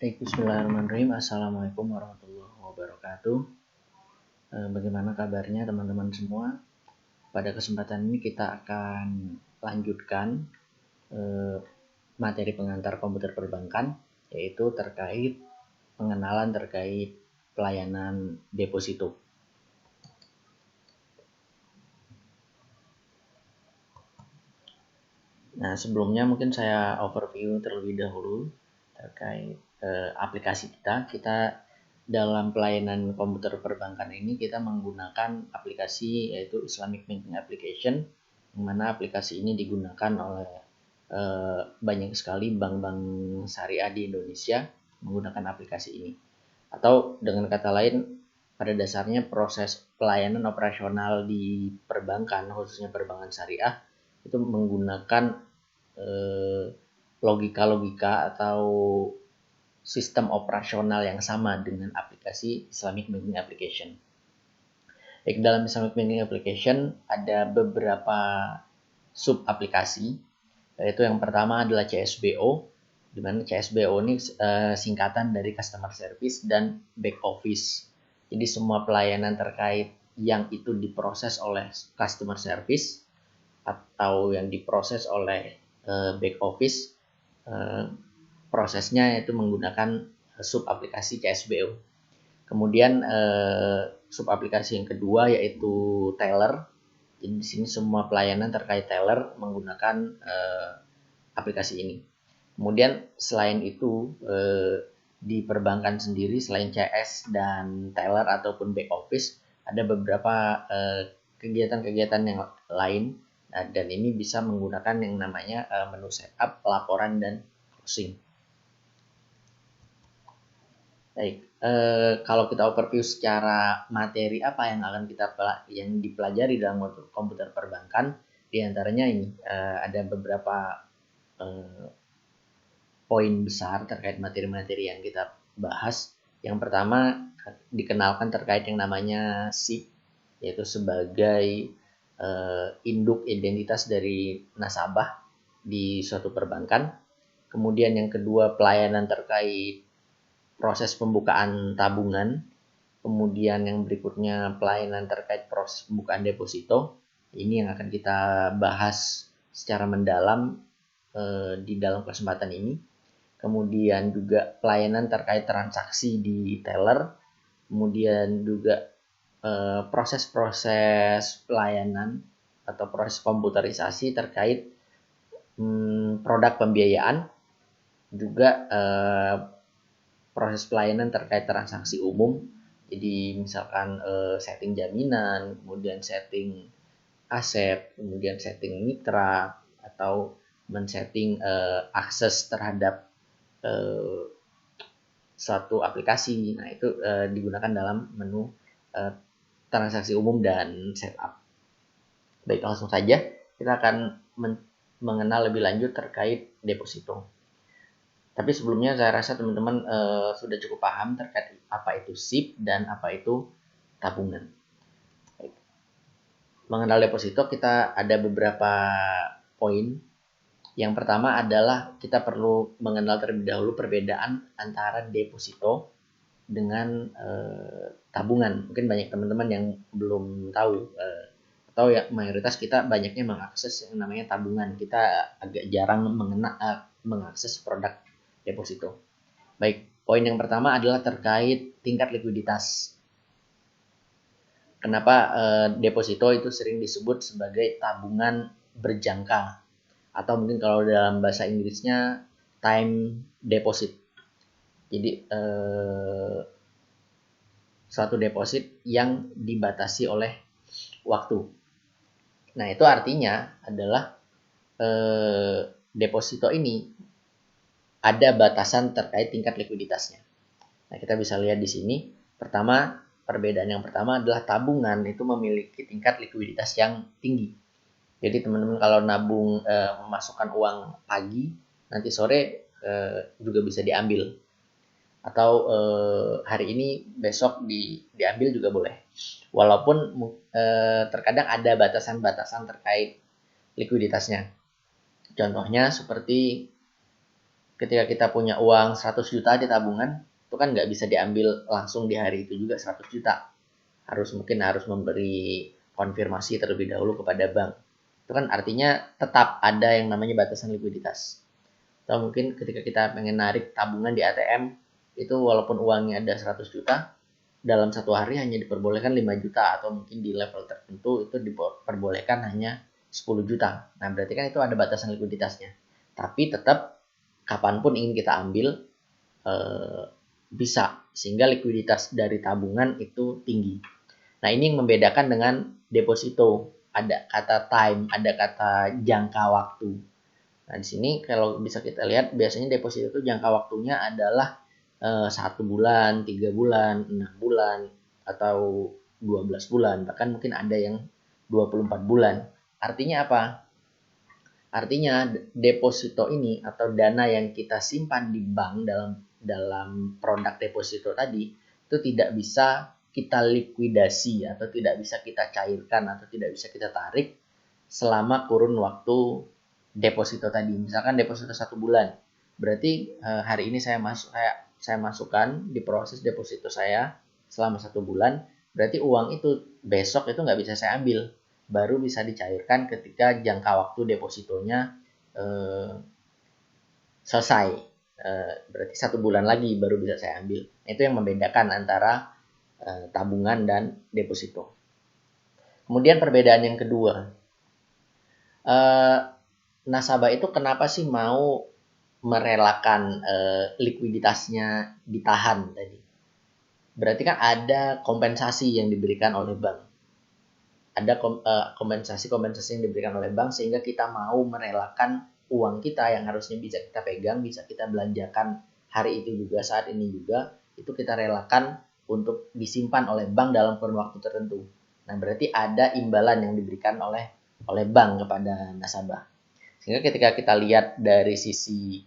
Bismillahirrahmanirrahim. Assalamualaikum warahmatullahi wabarakatuh. Bagaimana kabarnya teman-teman semua? Pada kesempatan ini kita akan lanjutkan materi pengantar komputer perbankan, yaitu terkait pengenalan terkait pelayanan deposito. Nah, sebelumnya mungkin saya overview terlebih dahulu terkait aplikasi kita. Kita dalam pelayanan komputer perbankan ini kita menggunakan aplikasi yaitu Islamic Banking Application, yang mana aplikasi ini digunakan oleh banyak sekali bank-bank syariah di Indonesia menggunakan aplikasi ini. Atau dengan kata lain, pada dasarnya proses pelayanan operasional di perbankan, khususnya perbankan syariah, itu menggunakan logika-logika atau sistem operasional yang sama dengan aplikasi Islamic Banking Application. Dalam Islamic Banking Application ada beberapa sub aplikasi, yaitu yang pertama adalah CSBO, di mana CSBO ini singkatan dari Customer Service dan Back Office. Jadi semua pelayanan terkait yang itu diproses oleh Customer Service atau yang diproses oleh Back Office, prosesnya itu menggunakan sub aplikasi CSBO. Kemudian sub aplikasi yang kedua yaitu teller. Jadi di sini semua pelayanan terkait teller menggunakan aplikasi ini. Kemudian selain itu di perbankan sendiri, selain CS dan teller ataupun back office, ada beberapa kegiatan-kegiatan yang lain, dan ini bisa menggunakan yang namanya menu setup, laporan, dan closing. Baik, kalau kita overview secara materi apa yang akan yang dipelajari dalam komputer perbankan, diantaranya ini ada beberapa poin besar terkait materi-materi yang kita bahas. Yang pertama, dikenalkan terkait yang namanya SIP, yaitu sebagai induk identitas dari nasabah di suatu perbankan. Kemudian yang kedua, pelayanan terkait proses pembukaan tabungan. Kemudian yang berikutnya, pelayanan terkait proses pembukaan deposito. Ini yang akan kita bahas secara mendalam di dalam kesempatan ini. Kemudian juga pelayanan terkait transaksi di teller. Kemudian juga proses-proses pelayanan atau proses komputerisasi terkait produk pembiayaan. Juga proses pelayanan terkait transaksi umum. Jadi misalkan setting jaminan, kemudian setting aset, kemudian setting mitra, atau men-setting akses terhadap suatu aplikasi. Nah, itu digunakan dalam menu transaksi umum dan setup. Baik, langsung saja kita akan mengenal lebih lanjut terkait deposito. Tapi sebelumnya saya rasa teman-teman sudah cukup paham terkait apa itu SIP dan apa itu tabungan. Baik. Mengenal deposito, kita ada beberapa poin. Yang pertama adalah kita perlu mengenal terlebih dahulu perbedaan antara deposito dengan tabungan. Mungkin banyak teman-teman yang belum tahu, atau ya mayoritas kita banyaknya mengakses yang namanya tabungan. Kita agak jarang mengakses produk deposito. Baik, poin yang pertama adalah terkait tingkat likuiditas. Kenapa deposito itu sering disebut sebagai tabungan berjangka, atau mungkin kalau dalam bahasa Inggrisnya time deposit. Jadi suatu deposit yang dibatasi oleh waktu. Nah, itu artinya adalah deposito ini ada batasan terkait tingkat likuiditasnya. Nah, kita bisa lihat di sini. Pertama, perbedaan yang pertama adalah tabungan itu memiliki tingkat likuiditas yang tinggi. Jadi teman-teman kalau nabung memasukkan uang pagi, nanti sore juga bisa diambil. Atau hari ini besok diambil juga boleh. Walaupun terkadang ada batasan-batasan terkait likuiditasnya. Contohnya seperti ketika kita punya uang 100 juta di tabungan, itu kan nggak bisa diambil langsung di hari itu juga 100 juta. Mungkin harus memberi konfirmasi terlebih dahulu kepada bank. Itu kan artinya tetap ada yang namanya batasan likuiditas. Atau mungkin ketika kita pengen narik tabungan di ATM, itu walaupun uangnya ada 100 juta, dalam satu hari hanya diperbolehkan 5 juta, atau mungkin di level tertentu itu diperbolehkan hanya 10 juta. Nah, berarti kan itu ada batasan likuiditasnya. Tapi tetap kapanpun ingin kita ambil bisa, sehingga likuiditas dari tabungan itu tinggi. Nah, ini yang membedakan dengan deposito. Ada kata time, ada kata jangka waktu. Nah, di sini kalau bisa kita lihat, biasanya deposito itu jangka waktunya adalah 1 bulan, 3 bulan, 6 bulan, atau 12 bulan. Bahkan mungkin ada yang 24 bulan. Artinya apa? Artinya deposito ini atau dana yang kita simpan di bank dalam produk deposito tadi itu tidak bisa kita likuidasi atau tidak bisa kita cairkan atau tidak bisa kita tarik selama kurun waktu deposito tadi. Misalkan deposito 1 bulan, berarti hari ini saya masukkan di proses deposito saya selama 1 bulan, berarti uang itu besok itu nggak bisa saya ambil, baru bisa dicairkan ketika jangka waktu depositonya selesai. Berarti 1 bulan lagi baru bisa saya ambil. Itu yang membedakan antara tabungan dan deposito. Kemudian perbedaan yang kedua, nasabah itu kenapa sih mau merelakan likuiditasnya ditahan tadi? Berarti kan ada kompensasi yang diberikan oleh bank. Ada kompensasi yang diberikan oleh bank sehingga kita mau merelakan uang kita yang harusnya bisa kita pegang, bisa kita belanjakan hari itu juga, saat ini juga, itu kita relakan untuk disimpan oleh bank dalam kurun waktu tertentu. Nah, berarti ada imbalan yang diberikan oleh bank kepada nasabah. Sehingga ketika kita lihat dari sisi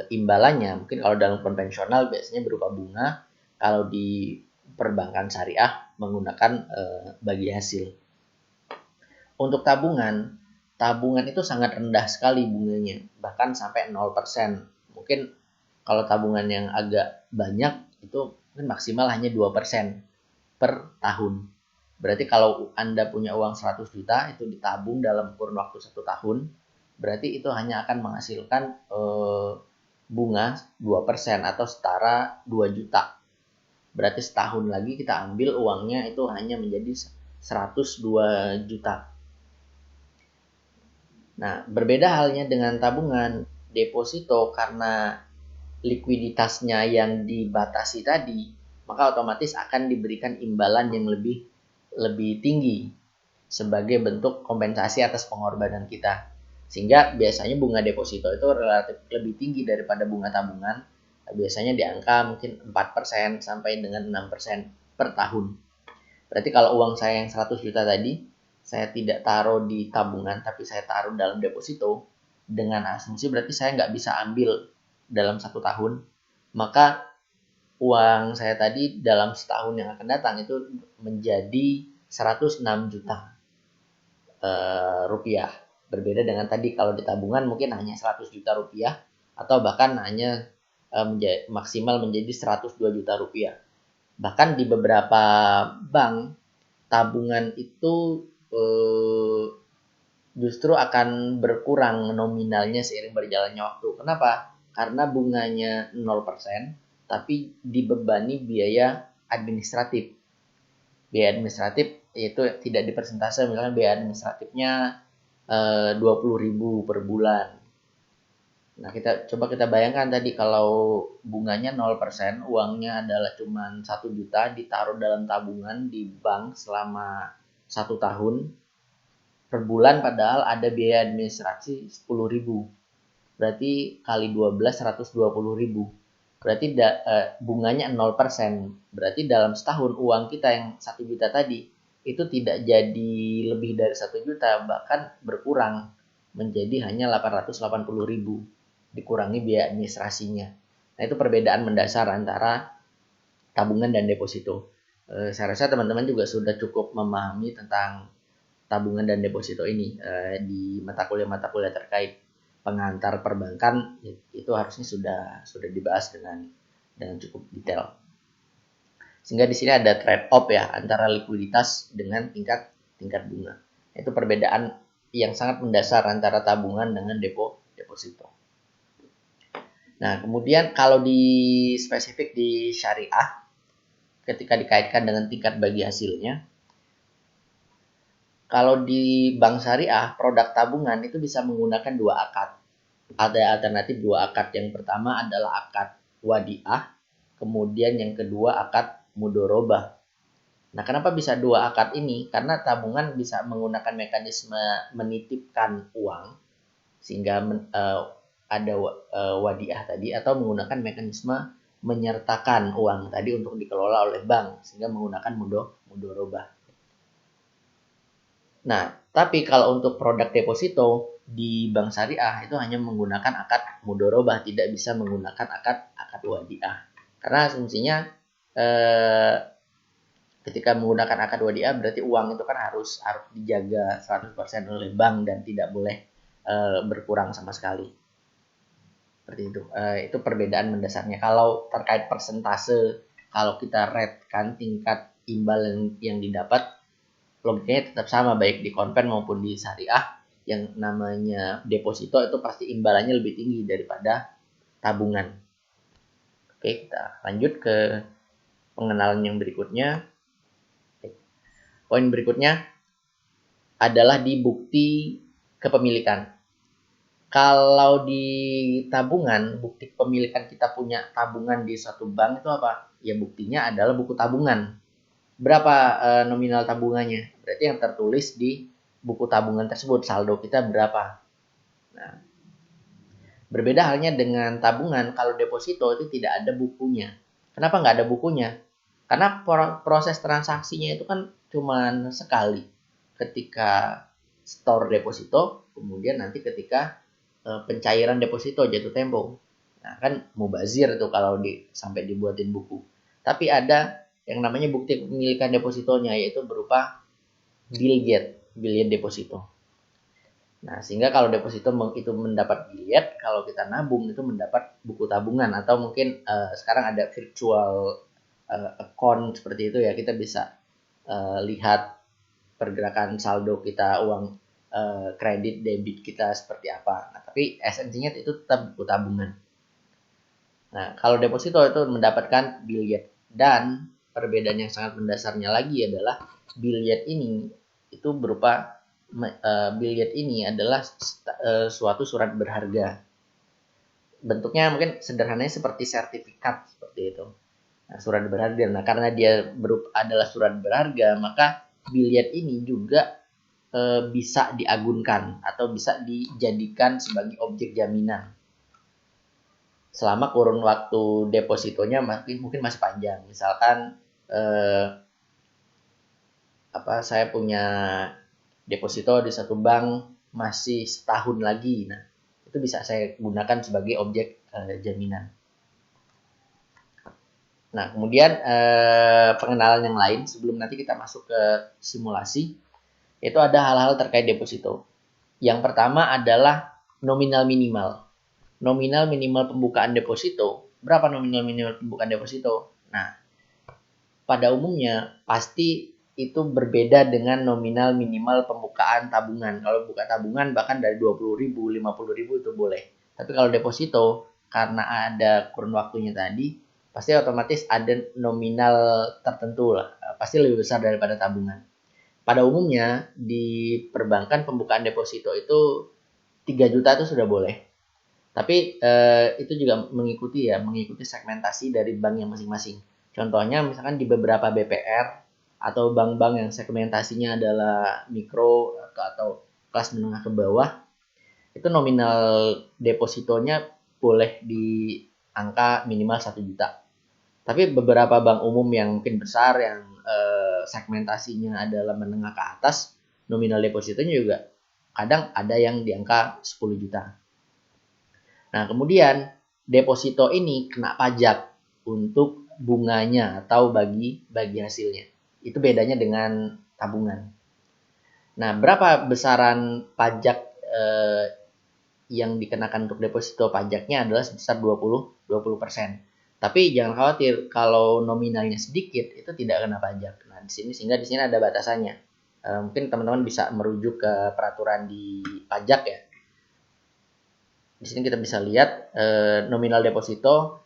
imbalannya, mungkin kalau dalam konvensional biasanya berupa bunga, kalau di perbankan syariah menggunakan bagi hasil. Untuk tabungan itu sangat rendah sekali bunganya, bahkan sampai 0%. Mungkin kalau tabungan yang agak banyak itu mungkin maksimal hanya 2% per tahun. Berarti kalau Anda punya uang 100 juta itu ditabung dalam kurun waktu 1 tahun, berarti itu hanya akan menghasilkan bunga 2% atau setara 2 juta. Berarti setahun lagi kita ambil uangnya itu hanya menjadi 102 juta. Nah, berbeda halnya dengan tabungan. Deposito karena likuiditasnya yang dibatasi tadi, maka otomatis akan diberikan imbalan yang lebih tinggi sebagai bentuk kompensasi atas pengorbanan kita. Sehingga biasanya bunga deposito itu relatif lebih tinggi daripada bunga tabungan. Biasanya di angka mungkin 4% sampai dengan 6% per tahun. Berarti kalau uang saya yang 100 juta tadi, saya tidak taruh di tabungan, tapi saya taruh dalam deposito, dengan asumsi berarti saya nggak bisa ambil dalam 1 tahun, maka uang saya tadi dalam setahun yang akan datang itu menjadi 106 juta rupiah. Berbeda dengan tadi kalau di tabungan mungkin hanya 100 juta rupiah atau bahkan hanya maksimal menjadi 102 juta rupiah. Bahkan di beberapa bank tabungan itu justru akan berkurang nominalnya seiring berjalannya waktu. Kenapa? Karena bunganya 0%, tapi dibebani biaya administratif. Biaya administratif itu tidak dipersentase, misalnya biaya administratifnya 20.000 per bulan. Nah, kita bayangkan tadi kalau bunganya 0%, uangnya adalah cuma 1 juta ditaruh dalam tabungan di bank selama 1 tahun. Per bulan padahal ada biaya administrasi 10.000. Berarti kali 12 120.000. Berarti bunganya 0%. Berarti dalam setahun uang kita yang 1 juta tadi itu tidak jadi lebih dari 1 juta, bahkan berkurang menjadi hanya 880.000, dikurangi biaya administrasinya. Nah, itu perbedaan mendasar antara tabungan dan deposito. Saya rasa teman-teman juga sudah cukup memahami tentang tabungan dan deposito ini di mata kuliah terkait. pengantar perbankan itu harusnya sudah dibahas dengan cukup detail. Sehingga di sini ada trade off ya antara likuiditas dengan tingkat bunga. Itu perbedaan yang sangat mendasar antara tabungan dengan deposito. Nah, kemudian kalau di spesifik di syariah, ketika dikaitkan dengan tingkat bagi hasilnya, kalau di bank syariah, produk tabungan itu bisa menggunakan 2 akad. Ada alternatif 2 akad. Yang pertama adalah akad wadiah, kemudian yang kedua akad mudorobah. Nah, kenapa bisa 2 akad ini? Karena tabungan bisa menggunakan mekanisme menitipkan uang, sehingga ada wadiah tadi, atau menggunakan mekanisme menyertakan uang tadi untuk dikelola oleh bank, sehingga menggunakan mudorobah. Nah, tapi kalau untuk produk deposito di bank syariah itu hanya menggunakan akad mudorobah, tidak bisa menggunakan akad wadiah. Karena asumsinya ketika menggunakan akad wadiah berarti uang itu kan harus dijaga 100% oleh bank dan tidak boleh berkurang sama sekali. Seperti itu. Itu perbedaan mendasarnya. Kalau terkait persentase, kalau kita rate-kan tingkat imbal yang didapat, logikanya tetap sama baik di konven maupun di syariah. Yang namanya deposito itu pasti imbalannya lebih tinggi daripada tabungan. Oke, kita lanjut ke pengenalan yang berikutnya. Poin berikutnya adalah di bukti kepemilikan. Kalau di tabungan, bukti kepemilikan kita punya tabungan di suatu bank itu apa? Ya buktinya adalah buku tabungan. Berapa nominal tabungannya? Berarti yang tertulis di buku tabungan tersebut, saldo kita berapa. Nah, berbeda halnya dengan tabungan, kalau deposito itu tidak ada bukunya. Kenapa nggak ada bukunya? Karena proses transaksinya itu kan cuma sekali. Ketika store deposito, kemudian nanti ketika pencairan deposito jatuh tempo. Nah, kan mubazir tuh kalau sampai dibuatin buku. Tapi ada yang namanya bukti kepemilikan depositonya, yaitu berupa biljet deposito. Nah, sehingga kalau deposito itu mendapat biljet, kalau kita nabung itu mendapat buku tabungan, atau mungkin sekarang ada virtual account seperti itu ya, kita bisa lihat pergerakan saldo kita, uang kredit debit kita seperti apa. Nah, tapi esensinya itu tetap buku tabungan. Nah, kalau deposito itu mendapatkan biljet, dan perbedaan yang sangat mendasarnya lagi adalah biljet ini itu berupa biljet ini adalah suatu surat berharga. Bentuknya mungkin sederhananya seperti sertifikat seperti itu. Nah, surat berharga. Nah, karena dia adalah surat berharga, maka biljet ini juga bisa diagunkan atau bisa dijadikan sebagai objek jaminan selama kurun waktu depositonya mungkin masih panjang. Misalkan saya punya deposito di satu bank masih setahun lagi, nah itu bisa saya gunakan sebagai objek jaminan. Nah, kemudian pengenalan yang lain sebelum nanti kita masuk ke simulasi, itu ada hal-hal terkait deposito. Yang pertama adalah nominal minimal. Nominal minimal pembukaan deposito. Berapa nominal minimal pembukaan deposito? Nah, pada umumnya pasti itu berbeda dengan nominal minimal pembukaan tabungan. Kalau buka tabungan bahkan dari 20.000, 50.000 itu boleh. Tapi kalau deposito, karena ada kurun waktunya tadi, pasti otomatis ada nominal tertentu lah. Pasti lebih besar daripada tabungan. Pada umumnya di perbankan pembukaan deposito itu 3 juta itu sudah boleh. Tapi itu juga mengikuti segmentasi dari bank yang masing-masing. Contohnya misalkan di beberapa BPR atau bank-bank yang segmentasinya adalah mikro atau kelas menengah ke bawah, itu nominal depositonya boleh di angka minimal 1 juta. Tapi beberapa bank umum yang mungkin besar yang segmentasinya adalah menengah ke atas, nominal depositonya juga kadang ada yang di angka 10 juta. Nah, kemudian deposito ini kena pajak untuk bunganya atau bagi hasilnya. Itu bedanya dengan tabungan. Nah, berapa besaran pajak yang dikenakan untuk deposito pajaknya adalah sebesar 20%. Tapi jangan khawatir kalau nominalnya sedikit itu tidak kena pajak. Nah, di sini sehingga di sini ada batasannya. Mungkin teman-teman bisa merujuk ke peraturan di pajak ya. Di sini kita bisa lihat nominal deposito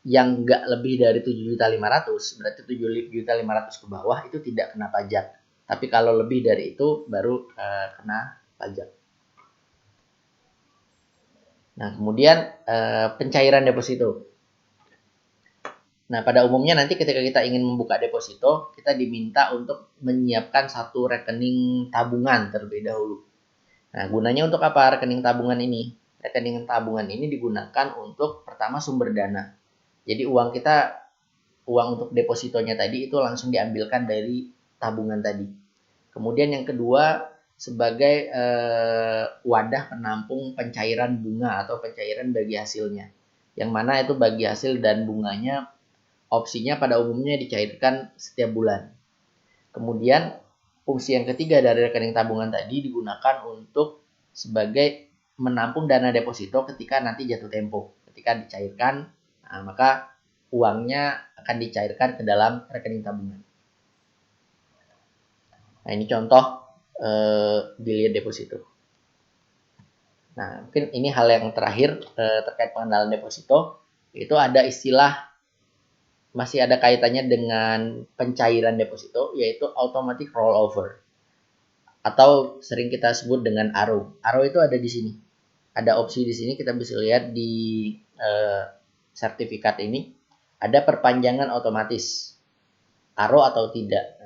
yang nggak lebih dari 7.500.000, berarti 7.500.000 ke bawah itu tidak kena pajak. Tapi kalau lebih dari itu baru kena pajak. Nah, kemudian pencairan deposito. Nah, pada umumnya nanti ketika kita ingin membuka deposito, kita diminta untuk menyiapkan satu rekening tabungan terlebih dahulu. Nah, gunanya untuk apa rekening tabungan ini? Rekening tabungan ini digunakan untuk pertama sumber dana. Jadi uang untuk depositonya tadi itu langsung diambilkan dari tabungan tadi. Kemudian yang kedua sebagai wadah penampung pencairan bunga atau pencairan bagi hasilnya. Yang mana itu bagi hasil dan bunganya opsinya pada umumnya dicairkan setiap bulan. Kemudian fungsi yang ketiga dari rekening tabungan tadi digunakan untuk sebagai menampung dana deposito ketika nanti jatuh tempo. Ketika dicairkan, nah, maka uangnya akan dicairkan ke dalam rekening tabungan. Nah, ini contoh bilir deposito. Nah, mungkin ini hal yang terakhir terkait pengenalan deposito, itu ada istilah masih ada kaitannya dengan pencairan deposito, yaitu automatic rollover atau sering kita sebut dengan ARO. ARO itu ada di sini. Ada opsi di sini kita bisa lihat di sertifikat ini ada perpanjangan otomatis ARO atau tidak.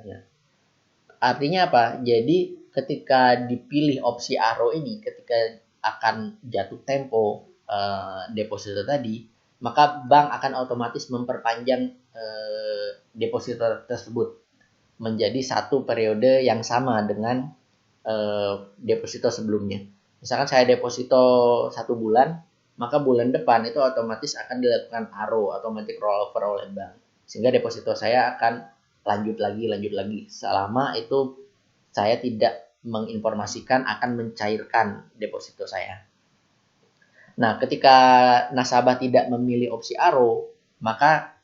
Artinya apa? Jadi ketika dipilih opsi ARO ini, ketika akan jatuh tempo deposito tadi, maka bank akan otomatis memperpanjang deposito tersebut menjadi satu periode yang sama dengan deposito sebelumnya. Misalkan saya deposito 1 bulan, maka bulan depan itu otomatis akan dilakukan ARO, automatic rollover oleh bank. Sehingga deposito saya akan lanjut lagi selama itu saya tidak menginformasikan akan mencairkan deposito saya. Nah, ketika nasabah tidak memilih opsi ARO, maka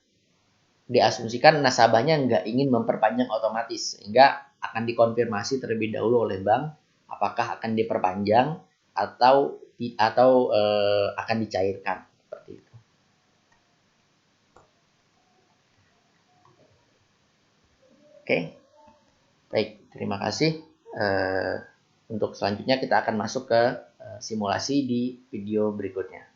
diasumsikan nasabahnya nggak ingin memperpanjang otomatis, sehingga akan dikonfirmasi terlebih dahulu oleh bank apakah akan diperpanjang atau akan dicairkan seperti itu. Oke, baik, terima kasih. Untuk selanjutnya kita akan masuk ke simulasi di video berikutnya.